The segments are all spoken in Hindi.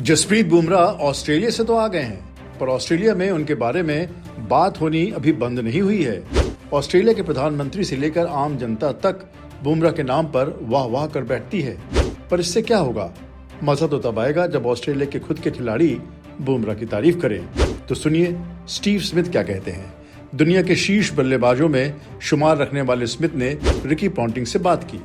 जसप्रीत बुमराह ऑस्ट्रेलिया से तो आ गए हैं, पर ऑस्ट्रेलिया में उनके बारे में बात होनी अभी बंद नहीं हुई है। ऑस्ट्रेलिया के प्रधानमंत्री से लेकर आम जनता तक बुमराह के नाम पर वाह वाह कर बैठती है। पर इससे क्या होगा? मजा तो तब आएगा जब ऑस्ट्रेलिया के खुद के खिलाड़ी बुमराह की तारीफ करें। तो सुनिए स्टीव स्मिथ क्या कहते हैं। दुनिया के शीर्ष बल्लेबाजों में शुमार रखने वाले स्मिथ ने रिकी पॉन्टिंग से बात की।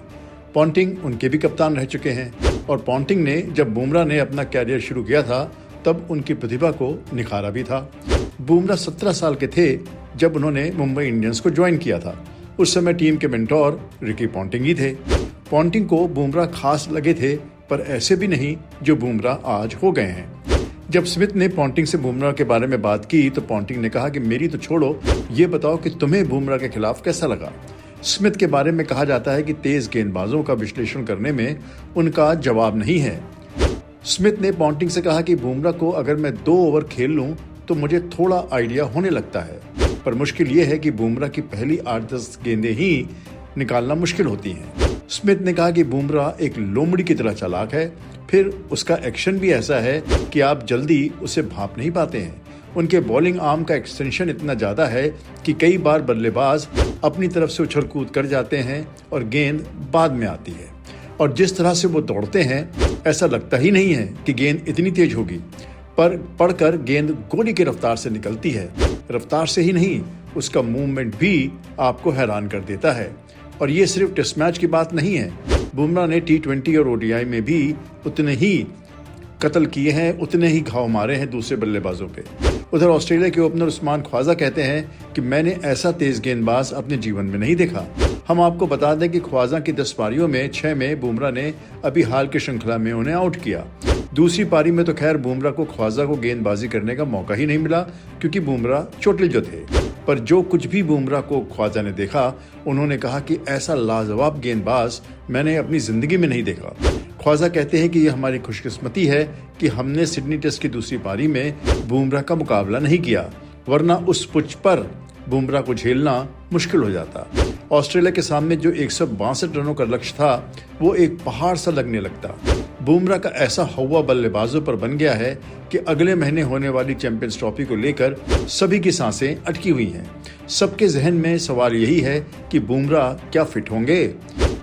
पॉन्टिंग उनके भी कप्तान रह चुके हैं और पॉन्टिंग ने जब बुमराह ने अपना कैरियर शुरू किया था तब उनकी प्रतिभा को निखारा भी था। बुमराह 17 साल के थे जब उन्होंने मुंबई इंडियंस को ज्वाइन किया था। उस समय टीम के मेंटोर रिकी पॉन्टिंग ही थे। पॉन्टिंग को बुमराह खास लगे थे, पर ऐसे भी नहीं जो बुमराह आज हो गए हैं। जब स्मिथ ने पॉन्टिंग से बुमराह के बारे में बात की तो पॉन्टिंग ने कहा कि मेरी तो छोड़ो, ये बताओ कि तुम्हें बुमराह के खिलाफ कैसा लगा। स्मिथ के बारे में कहा जाता है कि तेज गेंदबाजों का विश्लेषण करने में उनका जवाब नहीं है। स्मिथ ने पॉन्टिंग से कहा कि बुमराह को अगर मैं 2 ओवर खेल लूं तो मुझे थोड़ा आइडिया होने लगता है, पर मुश्किल ये है कि बुमराह की पहली 8-10 गेंदें ही निकालना मुश्किल होती हैं। स्मिथ ने कहा कि बुमराह एक लोमड़ी की तरह चालाक है, फिर उसका एक्शन भी ऐसा है कि आप जल्दी उसे भांप नहीं पाते हैं। उनके बॉलिंग आर्म का एक्सटेंशन इतना ज्यादा है कि कई बार बल्लेबाज अपनी तरफ से उछल कूद कर जाते हैं और गेंद बाद में आती है। और जिस तरह से वो दौड़ते हैं ऐसा लगता ही नहीं है कि गेंद इतनी तेज होगी, पर पड़कर गेंद गोली की रफ्तार से निकलती है। रफ्तार से ही नहीं, उसका मूवमेंट भी आपको हैरान कर देता है। और ये सिर्फ टेस्ट मैच की बात नहीं है। बुमराह ने T20 और ODI में भी उतने ही कत्ल किए हैं, उतने ही घाव मारे हैं दूसरे बल्लेबाजों पे। उधर ऑस्ट्रेलिया के ओपनर उस्मान ख्वाजा कहते हैं कि मैंने ऐसा तेज गेंदबाज अपने जीवन में नहीं देखा। हम आपको बता दें कि ख्वाजा की 10 पारियों में 6 में बुमराह ने अभी हाल की श्रृंखला में उन्हें आउट किया। दूसरी पारी में तो खैर बुमराह को ख्वाजा को गेंदबाजी करने का मौका ही नहीं मिला, क्योंकि बुमराह चोटिल जो थे। पर जो कुछ भी बुमराह को ख्वाजा ने देखा, उन्होंने कहा कि ऐसा लाजवाब गेंदबाज मैंने अपनी जिंदगी में नहीं देखा। ख्वाजा कहते हैं कि यह हमारी खुशकिस्मती है कि हमने सिडनी टेस्ट की दूसरी पारी में बुमराह का मुकाबला नहीं किया, वरना उस पिच पर बुमराह को झेलना मुश्किल हो जाता। ऑस्ट्रेलिया के सामने जो 162 रनों का लक्ष्य था वो एक पहाड़ सा लगने लगता। बुमराह का ऐसा हवा बल्लेबाजों पर बन गया है कि अगले महीने होने वाली चैंपियंस ट्रॉफी को लेकर सभी की सांसें अटकी हुई हैं। सबके जहन में सवाल यही है कि बुमराह क्या फिट होंगे,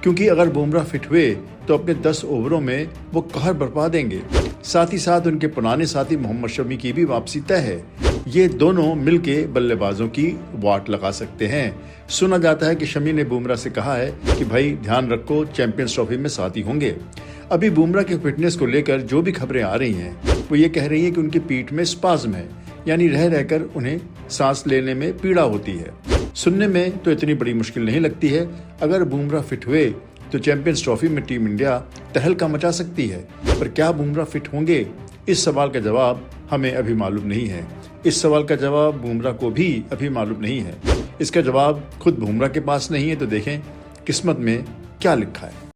क्योंकि अगर बुमराह फिट हुए तो अपने 10 ओवरों में वो कहर बरपा देंगे। साथ ही साथ उनके पुराने साथी मोहम्मद शमी की भी वापसी तय है। ये दोनों मिलके बल्लेबाजों की वाट लगा सकते हैं। सुना जाता है कि शमी ने बुमराह से कहा है कि भाई ध्यान रखो, चैंपियंस ट्रॉफी में साथी होंगे। अभी बुमराह की फिटनेस को लेकर जो भी खबरें आ रही हैं वो ये कह रही है कि उनकी पीठ में स्पाज्म है, यानी रह रहकर उन्हें सांस लेने में पीड़ा होती है। सुनने में तो इतनी बड़ी मुश्किल नहीं लगती है। अगर बुमराह फिट हुए तो चैंपियंस ट्रॉफी में टीम इंडिया तहलका मचा सकती है। पर क्या बुमराह फिट होंगे? इस सवाल का जवाब हमें अभी मालूम नहीं है। इस सवाल का जवाब बुमराह को भी अभी मालूम नहीं है। इसका जवाब खुद बुमराह के पास नहीं है, तो देखें किस्मत में क्या लिखा है।